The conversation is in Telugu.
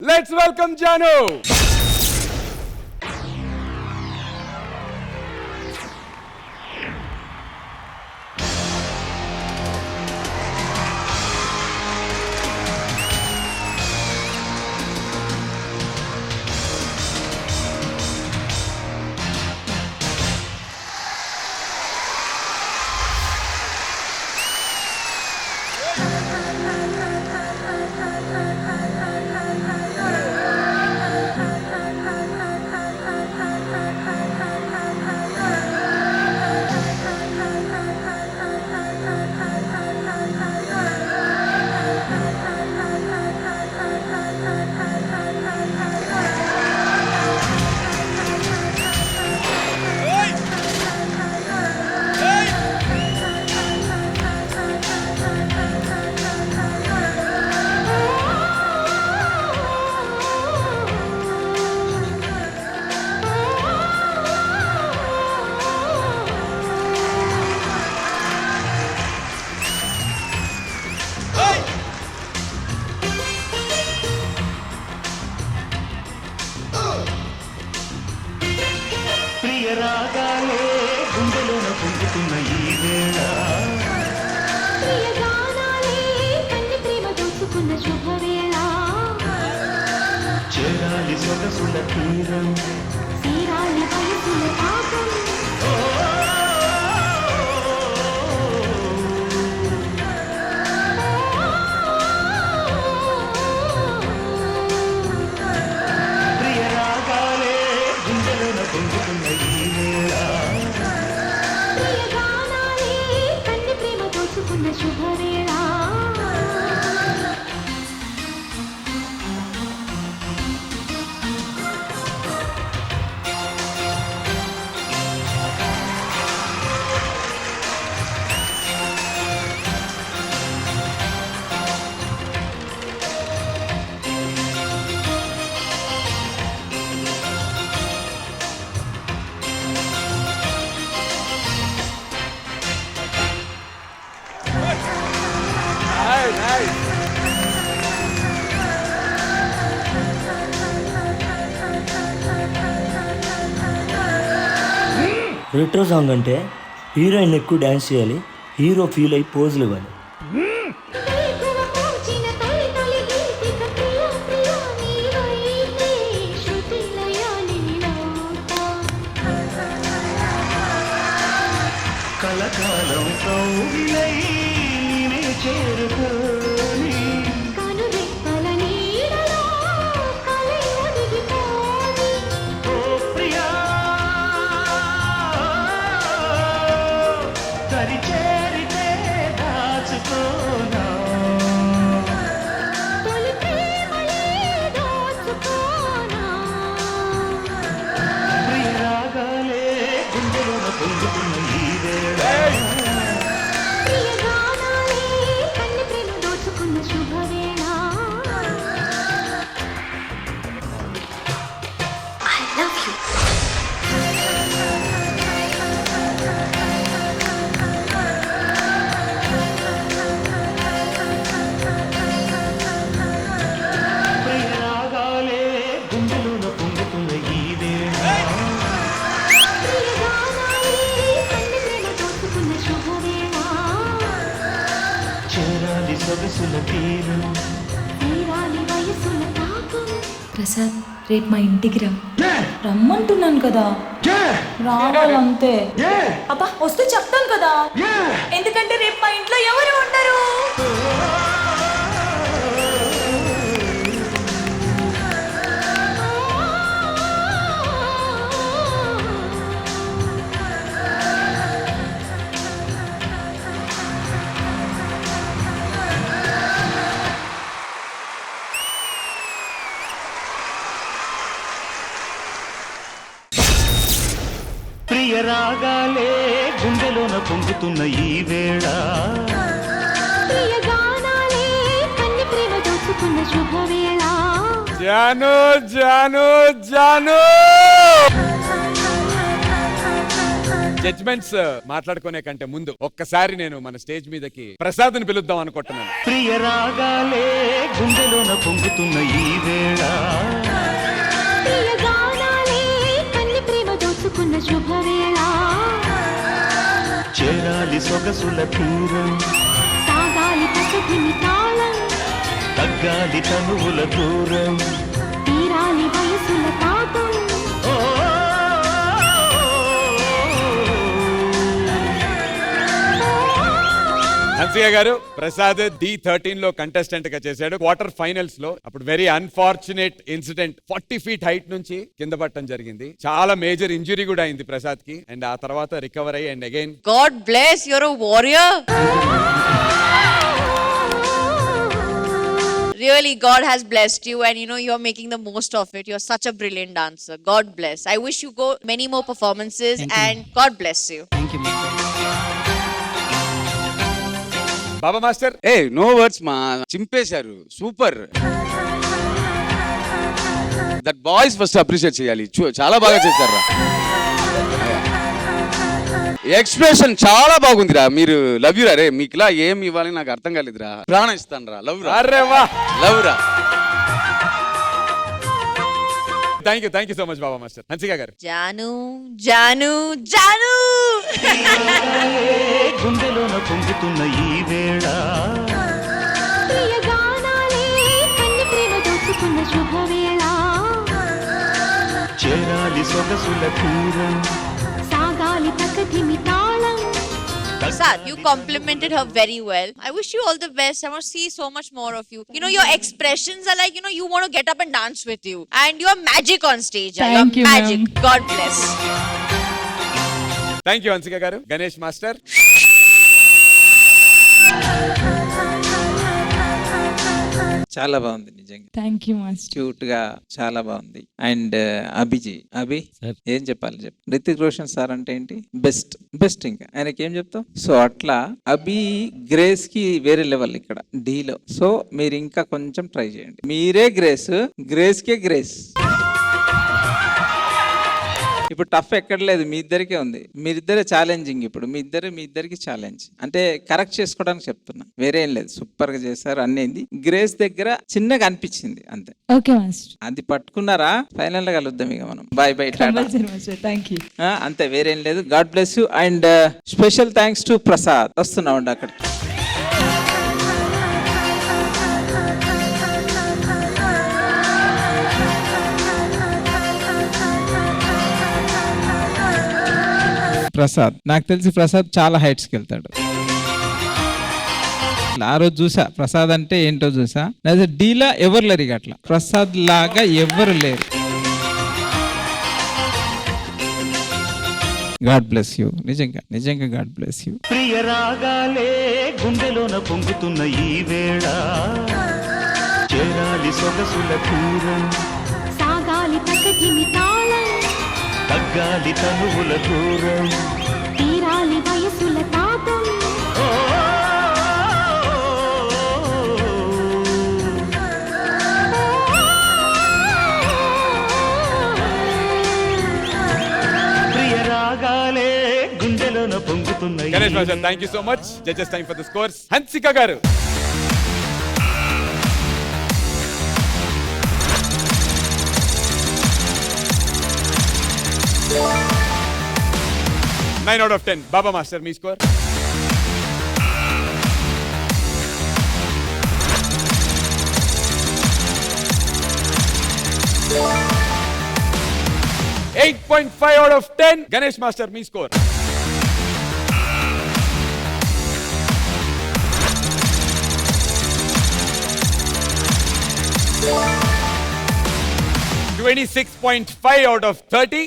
Let's welcome Janu. రాగాలే గుండెలోన పొంగుతున్న ఈ వేళ ప్రియగానాలే కన్ని ప్రేమ దోచుకున్న శుభవేళ చేరాలి సొగసుల తీరం తీరాలి వయసుల పాపం ప్రియ రాగాలే గుండెలోన పొంగుతున్న ఈ వేళ ప్రియగానాలే కన్ని ప్రేమ దోచుకున్న శుభవేళ Nice. రెట్రో సాంగ్ అంటే హీరోయిన్ ఎక్కువ డ్యాన్స్ చేయాలి, హీరో ఫీల్ అయి పోజులు ఇవ్వాలి. వేకువ మోచిన తొలి తొలి గీతిక ప్రియ ప్రియ నీవైతే శృతి లయాలి నిలవుతా కలకాలం కౌగిలై నీనే చేరుకోని కనురెప్పల నీడలో కలై ఒదిగిపోని ఓ ప్రియా దరి చేరితే దాచుకోనా తొలి ప్రేమలే దోచుకోనా ప్రియ రాగాలే గుండెలోన పొంగుతున్న ఈ వేళ ప్రియగానాలే కన్ని ప్రేమ దోచుకున్న శుభవేళ I love you. ప్రియ రాగాలే గుండెలోన పొంగుతున్న ఈ వేళ ప్రియగానాలే కన్ని ప్రేమ దోచుకున్న శుభవేళ చేరాలి సొగసుల తీరం తీరాలి వయసుల తాపం ప్రసాద్ రేపు మా ఇంటికి రా. రమ్మంటున్నాను కదా, రావాలంతే. అబ్బా వస్తే చెప్తాను కదా, ఎందుకంటే రేపు మా ఇంట్లో ఎవరు ఉండరు. ప్రియ రాగాలే గుండెలోన పొంగుతున్న ఈ వేళ ప్రియగానాలే కన్ని ప్రేమ దోచుకున్న శుభవేళ Janu, Janu, Janu. జడ్జ్మెంట్స్ మాట్లాడుకునే కంటే ముందు ఒక్కసారి నేను మన స్టేజ్ మీదకి ప్రసాద్ని పిలుద్దాం అనుకుంటున్నాను. ప్రియ రాగాలే గుండెలోన పొంగుతున్న ఈ వేళ ప్రియ గానాలే కన్ని ప్రేమ దోచుకున్న శుభవేళ చేరాలి సొగసుల తీరం సాగాలి పసతిని తాళం తగ్గాలి తనువుల దూరం తీరాలి వయసుల తాపం ఓ హన్సిక గారు, ప్రసాద్ D13 లో కంటెస్టెంట్ గా చేశాడు. క్వార్టర్ ఫైనల్స్ లో అప్పుడు very unfortunate incident 40 feet height నుంచి కింద పడటం జరిగింది. చాలా మేజర్ ఇంజురీ కూడా అయింది ప్రసాద్ కి. అండ్ ఆ తర్వాత రికవర్ అయ్యి and again God bless, you're a warrior. Really, God has blessed you, and you know you're making the most of it. You're such a brilliant dancer. God bless. I wish you go many more performances, and God bless you. Baba master. ఏ నో వర్డ్స్ మా, చింపేశారు. Super. That boys first appreciate చేయాలి. చాలా బాగా చేశారా. ఎక్స్ప్రెషన్ చాలా బాగుందిరా. మీరు లవ్ యూ రా. రే మీకు ఇలా ఏం ఇవ్వాలి నాకు అర్థం కాలేదురా. ప్రాణం ఇస్తాను రా. లవ్ రా. అరే వా, లవ్ రా. Thank you so much Baba master. Hansika గారు. Janu, Janu, Janu. గుండెలోన పొంగుతున్న ఈ వేళ ప్రియ గానాలే కన్ని ప్రేమ దోచుకున్న శుభవేళ చేరాలి సొగసుల తీరం సాగాలి పసతిని తాళం Prasad, you complimented her very well. I wish you all the best. I want to see so much more of you. You know, your expressions are like, you know, you want to get up and dance with you. And you're magic on stage. Thank you're you, magic. ma'am. God bless. Thank you Hansika గారు. గణేష్ మాస్టర్. చాలా బాగుంది నిజంగా. Thank you master. క్యూట్ గా చాలా బాగుంది. అండ్ అభి ఏం చెప్పాలి చెప్పు. రితిక్ రోషన్ సార్ అంటే ఏంటి, బెస్ట్ బెస్ట్. ఇంకా ఆయనకి ఏం చెప్తాం. సో అట్లా అభి గ్రేస్ కి వేరే లెవెల్ ఇక్కడ డీలో. సో మీరు ఇంకా కొంచెం ట్రై చేయండి. మీరే గ్రేస్, గ్రేస్ కే గ్రేస్. ఇప్పుడు టఫ్ ఎక్కడ లేదు, మీ ఇద్దరికే ఉంది. మీరిద్దరే ఛాలెంజింగ్. ఇప్పుడు మీ ఇద్దరికి ఛాలెంజ్ అంటే కరెక్ట్ చేసుకోవడానికి చెప్తున్నా, వేరే ఏం లేదు. సూపర్ గా చేశారు. అన్నీ గ్రేస్ దగ్గర చిన్నగా అనిపించింది అంతే. Okay master. అది పట్టుకున్నారా, ఫైనల్ గా కలుద్దాం ఇక మనం. Bye bye. Compulsory master. Thank you. అంతే, వేరేం లేదు. God bless you. And special thanks to Prasad. వస్తున్నామండి అక్కడికి. ప్రసాద్, నాకు తెలిసి ప్రసాద్ చాలా హైట్స్కి వెళ్తాడు. ఆ రోజు చూసా ప్రసాద్ అంటే ఏంటో చూసా. డీలా ఎవరు లేరు ఇక అట్లా. ప్రసాద్ లాగా ఎవరు లేరు. God bless you. నిజంగా గాడ్ బ్లెస్ యూ. ప్రియ రాగాలే గుండెలోన పొంగుతున్న ఈ వేళ చేరాలి సొగసుల తీరం సాగాలి పసతిని తాళం తగ్గాలి తనువుల దూరం తీరాలి వయసుల తాపం ఓ ప్రియ రాగాలే గుండెలోన పొంగుతున్న ఈ Ganesh master, thank you so much. Judges time for the scores. Hansika గారు. Nine out of 10. Baba master, me score. $8.5 out of 10. Ganesh master, me score. 26.5 out of 30.